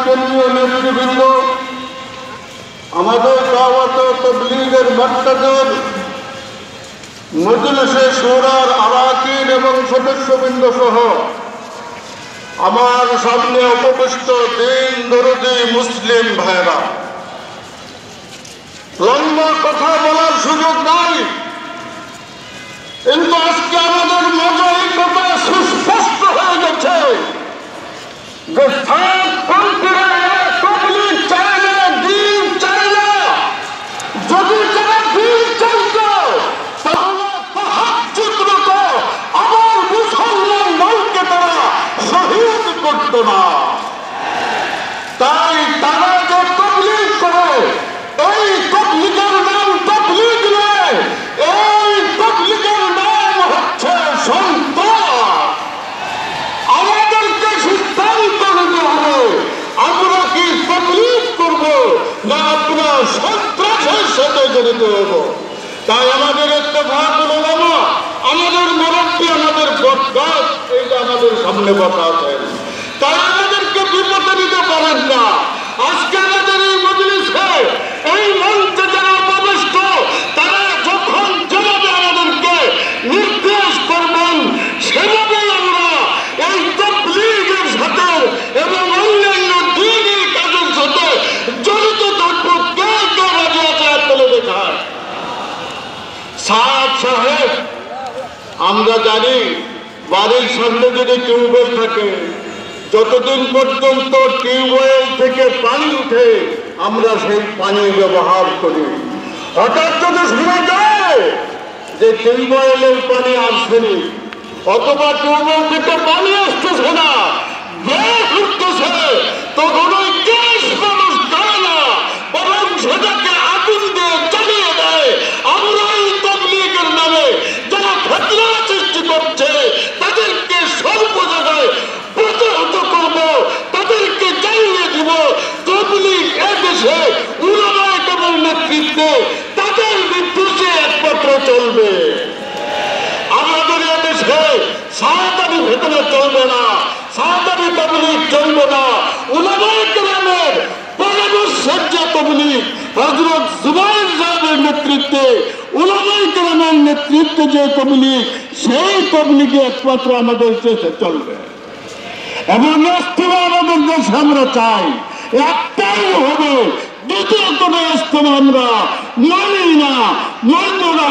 কেন্দ্রীয় নেতৃবৃন্দ, আমাদের দাওয়াত ও তাবলীগের মার্কাজের মজলিসে শুরার আরাকিন এবং সদস্যবৃন্দ সহ আমার সামনে উপবিষ্ট দিন দরদি মুসলিম ভাইরা, লম্বা কথা বলার সুযোগ নাই, কিন্তু আজকে আমাদের মাঝে এই কথা সুস্পষ্ট হয়ে গেছে যে যদি তারা দিন চাইত তাহলে তাহাজ্জুদরত আমার মুসলমান ভাইকে তারা শহীদ করত না। তাই তারা যে তাবলীগ করে, এই তাবলীগের নাম তাবলীগ নয়, এই তাবলীগের নাম হচ্ছে সন্ত্রাস। আমাদেরকে সিদ্ধান্ত নিতে হবে আমরা কি তাবলীগ করব না আমরা সন্ত্রাসের সাথে জড়িত হব। তাই আমাদের ইত্তেফাকুল উলামা, আমাদের মুরব্বী, আমাদের বক্তা এইটা আমাদের সামনে বসা আছেন, তাই আমাদেরকে বিপদে নিতে পারেন না। আজকে আমাদের এই মজলিসে, এই মঞ্চে যারা উপবিষ্ট, তারা যখন যেভাবে আমাদেরকে নির্দেশ করবেন সেভাবেই আমরা এই তাবলীগের সাথে এবং অন্যান্য দ্বীনি কাজের সাথে জড়িত থাকবো। কে কে রাজি আছে হাত তুলে দেখায়। সাহেব, আমরা জানি বাড়ির সামনে যদি টিউবওয়েল থাকে, যতদিন পর্যন্ত টিউবওয়েল থেকে পানি উঠে আমরা সেই পানি ব্যবহার করি। হঠাৎ যদি শোনা যায় যে টিউবওয়েলের পানি আসেনি অথবা টিউবওয়েল থেকে পানি আসতেছে না, গ্যাস উঠতেছে, তখন ওই গ্যাস মানুষ দেয় না, বরং সেটাকে আগুন দিয়ে জ্বালিয়ে দেয়। আমরা এই তাবলীগের নামে যারা ফিতনা সৃষ্টি করছে তাদেরকে সর্ব জায়গায় প্রতিহত করব, তাদেরকে জ্বালিয়ে দিব। তাবলীগ এদেশে উলামায়ে কেরামের নেতৃত্বে তাদের নির্দেশে একমাত্র চলবে। আমাদের এদেশে সাঁওতালি ফিতনা চলবে না, সাঁওতালি তাবলীগ চলবে না। উলামায়ে কেরামের পরামর্শের যে তাবলীগ, হযরত জুবাইর সাহেবের নেতৃত্বে, উলামায়ে কেরামের নেতৃত্বে যে তাবলীগ, সেই তাবলীগে একমাত্র আমাদের দেশে চলবে। এবং ইজতেমা আমাদের দেশে আমরা চাই, একটাই হবে। দ্বিতীয় কোনো ইজতেমা আমরা মানি না, মানব না।